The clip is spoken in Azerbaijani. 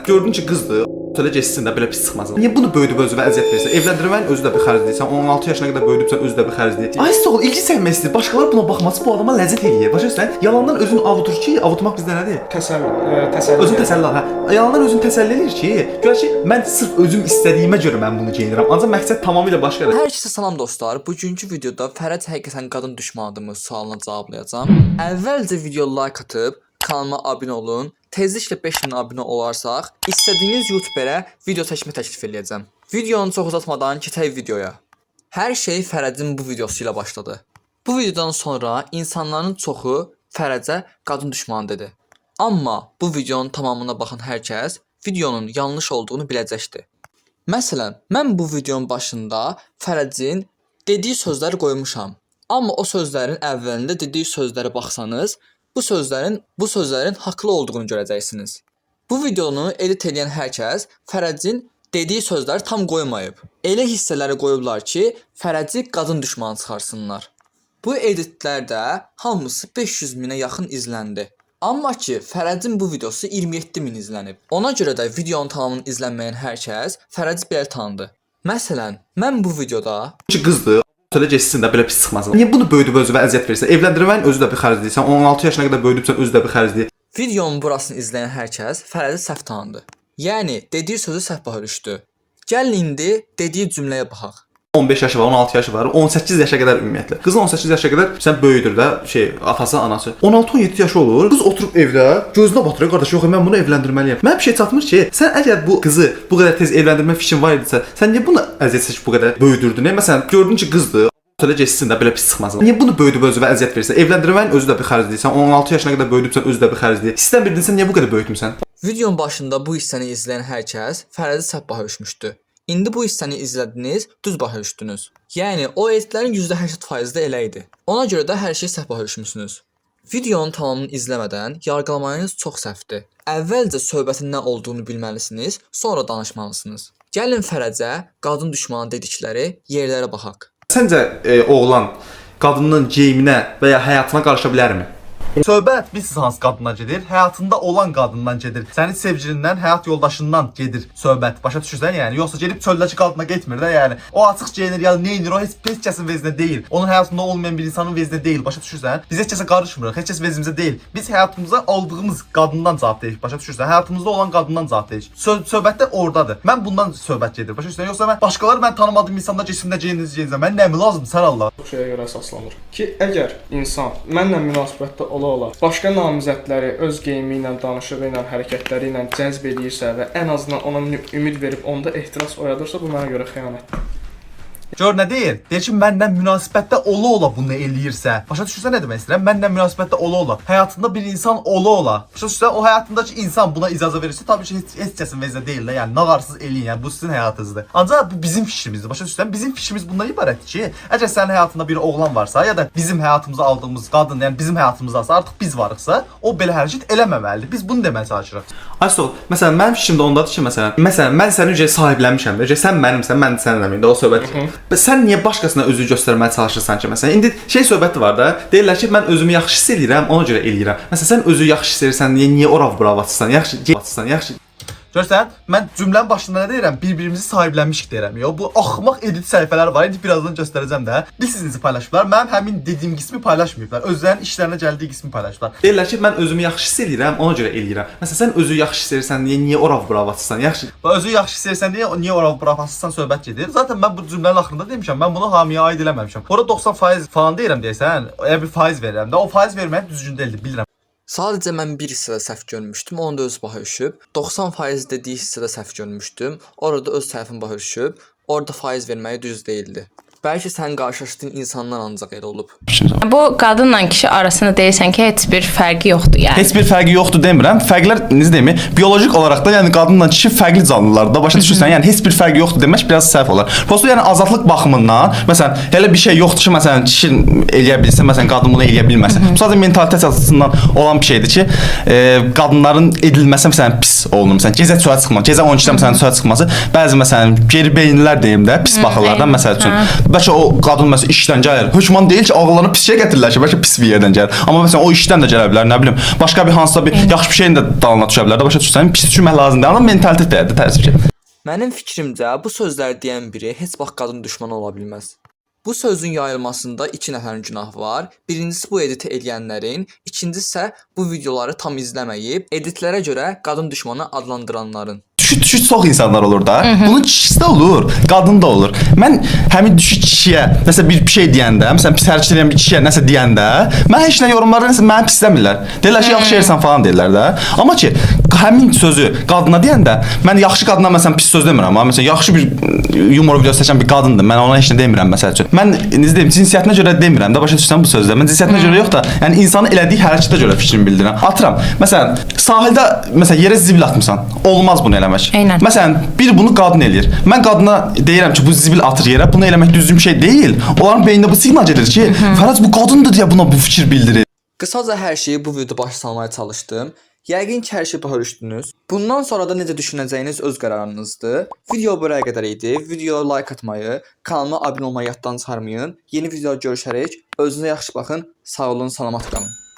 Gördün ki qızdır, elə geçsin də belə pis çıxmasın. Niyə bunu böyüdüb özünə əziyyət verirsən? Evləndirməyin özü də bir xərcləyirsən. 16 yaşına qədər böyüdübsən, özü də bir xərcləyir. Ay sağ ol, ilgi sevmək istəyir. Başqaları buna baxması bu adama ləzzət eləyir. Başa düşürsən? Yalandan özünü avutur ki, avutmaq bizdə nədir? Təsəlli. Özün təsəlli, hə. Yalandan özünü təsəlli edir ki, gör ki, mən sırf özüm istədiyimə görə mən bunu geyinirəm. Ancaq məqsəd tamamilə başqadır. Hər kəsə salam dostlar. Bugünkü videoda Fərəc həqiqətən qadın düşmanıdırmı sualına cavablayacağam. Əvvəlcə video like atıb kanalıma abunə olun. Tezliklə 5000 abunə olarsaq, istədiyiniz YouTuberə video çəkmə təklif edəcəm. Videonu çox uzatmadan keçək videoya. Hər şey Fərəcin bu videosu ilə başladı. Bu videodan sonra insanların çoxu Fərəcə qadın düşmanı dedi. Amma bu videonun tamamına baxan hər kəs videonun yanlış olduğunu biləcəkdir. Məsələn, mən bu videonun başında Fərəcin dediyi sözləri qoymuşam. Amma o sözlərin əvvəlində dediyi sözlərə baxsanız, bu sözlərin haqlı olduğunu görəcəksiniz. Bu videonu edit edən hər kəs Fərəcin dediyi sözləri tam qoymayıb. Elə hissələri qoyublar ki, Fərəci qadın düşmanı çıxarsınlar. Bu editlərdə hamısı 500 minə yaxın izləndi. Amma ki, Fərəcin bu videosu 27 min izlənib. Ona görə də videonun tamamını izlənməyən hər kəs Fərəci belə tanıdı. Məsələn, mən bu videoda Ki qızdır, elə geçsin də belə pis çıxmasın. Niyə bunu böyüdüb özünə əziyyət verirsən? Evləndirməyin özü də bir xərcləyirsən. 16 yaşına qədər böyüdübsən, özü də bir xərcləyir. videonun burasını izləyən hər kəs Fərəci səhv tanıdı. Yəni, dediyi sözü səhv başa düşdü. Gəlin indi dediyi cümləyə baxaq. 15 yaşı var, 16 yaşı var, 18 yaşa qədər ümumiyyətlə. Qızın 18 yaşa qədər sən böyüdür də, atası, anası. 16-17 yaşı olur. Qız oturub evdə gözünə batırır, qardaş, yox, mən bunu evləndirməliyəm. Mənə bir şey çatmır ki, sən əgər bu qızı bu qədər tez evləndirmə fikrin var idisə, sən niyə bunu əziyyət çəkib bu qədər böyüdürdün? Məsələn, gördün ki, qızdır, elə geçsin də belə pis çıxmasın. Niyə bunu böyüdüb özünə əziyyət verirsən? Evləndirməyin özü də bir xərcləyirsən. 16 yaşına qədər böyüdübsən, özü də bir xərcləyir. Sistem bildinsə niyə bu qədər böyütmüsən? Videonun başında bu hissəni izləyən hər kəs Fərəci səhv başa düşmüşdü. İndi bu hissəni izlədiniz, düz başa düşdünüz. Yəni, o editlərin %80% də elə idi. Ona görə də hər şey səhv başa düşmüsünüz. Videonun tamamını izləmədən yargılamanız çox səhvdir. Əvvəlcə söhbətin nə olduğunu bilməlisiniz, sonra danışmalısınız. Gəlin Fərəcə qadın düşmanı dedikləri yerlərə baxaq. Səncə oğlan qadının geyiminə və ya həyatına qarışa bilərmi? Söhbət biz hansı qadından gedir? Həyatında olan qadından gedir. Sənin sevgilindən, həyat yoldaşından gedir söhbət. Başa düşürsən yəni? Yoxsa gedib çöldəki qadına getmir də yəni. O açıq geyinir ya nə edir? O heç kəsin vezinə deyil. Onun həyatında olmayan bir insanın vezinə deyil. Başa düşürsən? Biz heç kəsə qarışmırıq. Heç kəs vezimizə deyil. Biz həyatımıza aldığımız qadından cavab deyirik. Başa düşürsən? Həyatımızda olan qadından cavab deyirik. Söhbət də ordadır. Mən bundan söhbət gedir. Başa düşürsən? Yoxsa mən başqaları mən tanımadığım insanlar cisimdə geyinir. Mən nə lazım sən Allah? Bu şeyə görə əsaslanır ki, əgər insan mənlə münasibətdə ola başqa namizədləri öz geyimi ilə, danışığı ilə, hərəkətləri ilə cəzb edirsə və ən azından ona ümid verib onda ehtiras oyadırsa, bu mənə görə xəyanətdir. Gör nə deyir? Deyir ki, mənlə münasibətdə ola bunu eləyirsə. Başa düşürsən nə demək istəyirəm? Mənlə münasibətdə ola. Həyatında bir insan ola. Başa düşürsən? O həyatındakı insan buna icazə verirsə, təbii ki, heç kəsin vezinə deyil də. Yəni nağarsız eləyin. Yəni bu sizin həyatınızdır. Ancaq bu bizim fikrimizdir. Başa düşürsən? Bizim fikrimiz bundan ibarətdir ki, əgər sənin həyatında bir oğlan varsa ya da bizim həyatımıza aldığımız qadın, yəni bizim həyatımızdasa, artıq biz varıqsa, o belə hərəkət eləməməlidir. Biz bunu deməyə çalışırıq. Aysol, məsələn, mənim fikrimdə ondadır ki, məsələn, mən səni necə sahiblənmişəm də, sən mənimsən, mən səninəm indi o söhbət. Sən niyə başqasına özünü göstərməyə çalışırsan ki, məsələn, indi söhbəti var da, deyirlər ki, mən özümü yaxşı hiss edirəm, ona görə eləyirəm. Məsələn, sən özünü yaxşı hiss edirsən, niyə ora bura atırsan? Yaxşı. Görsən, mən cümlənin başında nə deyirəm? Bir-birimizi sahiblənmişik deyirəm. Yo, bu axmaq edit səhifələr var. İndi birazdan göstərəcəm də. Bilirsiniz paylaşıblar. Mənim həmin dediyim qismi paylaşmayıblar. Özlərinin işlərinə gəldiyi qismi paylaşıblar. Deyirlər ki, mən özümü yaxşı hiss edirəm, ona görə eləyirəm. Məsələn, sən özünü yaxşı hiss edirsən, niyə ora bura atırsan? Yaxşı. Özünü yaxşı hiss edirsən niyə ora bura atırsan söhbət gedir. Zaten mən bu cümlənin axırında demişəm, mən bunu hamiyə aid eləməmişəm. Ora 90% falan deyirəm deyəsən, elə bir faiz verirəm də. O faiz vermək düzgün deyildi, bilirəm. Sadəcə mən bir hissədə səhv görmüşdüm, onu da öz başa düşüb. 90% dediyi hissədə səhv görmüşdüm. Orada öz səhvim başa düşüb. Orada faiz verməyi düz değildi. Bəlkə sən qarşılaşdığın insanlar ancaq elə olub. Bu qadınla kişi arasında deyirsən ki, heç bir fərqi yoxdur yəni. Heç bir fərqi yoxdur demirəm. Fərqlər necə deyim? Biolojik olaraq da yəni qadınla kişi fərqli canlılardır da. Başa düşürsən? Yəni heç bir fərqi yoxdur demək biraz səhv olar. Prosta yəni azadlıq baxımından, məsələn, elə bir şey yoxdur ki, məsələn, kişi eləyə bilsin, məsələn, qadın bunu eləyə bilməsin. Bu sadəcə mentalitet açısından olan bir şeydir ki, qadınların edilməsi məsələn pis olunur. Məsələn, gecə çölə çıxmaq, gecə 12-də məsələn çölə çıxması, bəzi məsələn geri beyinlilər deyim də, pis baxırlar da məsəl üçün. bəlkə o qadın məsələn işdən gəlir. Hökman deyil ki, ağıllarına pis şey gətirirlər ki, bəlkə pis bir yerdən gəlir. Amma məsələn o işdən də gələ bilər, nə bilim, başqa bir hansısa bir yaxşı bir şeyin də dalına düşə bilər. Başa düşürsən, pis düşünmək lazımdır. Amma mentalitet deyil, təəssüf ki. Mənim fikrimcə bu sözləri deyən biri heç vaxt qadın düşmanı ola bilməz. Bu sözün yayılmasında 2 nəfərin günahı var. Birincisi bu editi eləyənlərin, ikincisi isə bu videoları tam izləməyib, editlərə görə qadın düşmanı adlandıranların. Düşük çox insanlar olur da. Bunun kişisi də olur, qadın da olur. Mən həmin düşük kişiyə nəsə bir şey deyəndə, məsələn pis hərəkət edən bir kişiyə nəsə deyəndə, mən heç nə yorumlarda nəsə məni pisləmirlər. Deyirlər ki, yaxşı yersən falan deyirlər də. Amma ki, həmin sözü qadına deyəndə, mən yaxşı qadına məsələn pis söz demirəm, amma məsələn yaxşı bir yumor videosu çəkən bir qadındır. Mən ona heç nə demirəm məsəl üçün. Mən necə deyim, cinsiyyətinə görə demirəm də, başa düşürsən bu sözləri. Mən cinsiyyətinə görə yox da, yəni insanın elədiyi hərəkətə görə fikrimi bildirirəm. Atıram. Məsələn, sahildə məsələn yerə zibil atmısan. Olmaz bunu eləmək. Eynən. Məsələn, bir bunu qadın eləyir. Mən qadına deyirəm ki, bu zibil atır yerə. Bunu eləmək düzgün bir şey deyil. Onların beynində bu siqnal gedir ki, Fərəc bu qadındır deyə buna bu fikir bildirir. Qısaca hər şeyi bu videoda başa salmaya çalışdım. Yəqin ki, hər şey başa düşdünüz. Bundan sonra da necə düşünəcəyiniz öz qərarınızdır. Video buraya qədər idi. Videoya like atmayı, kanalıma abunə olmayı yaddan çıxarmayın. Yeni videoda görüşərək. Özünüzə yaxşı baxın. Sağ olun, salamat qalın.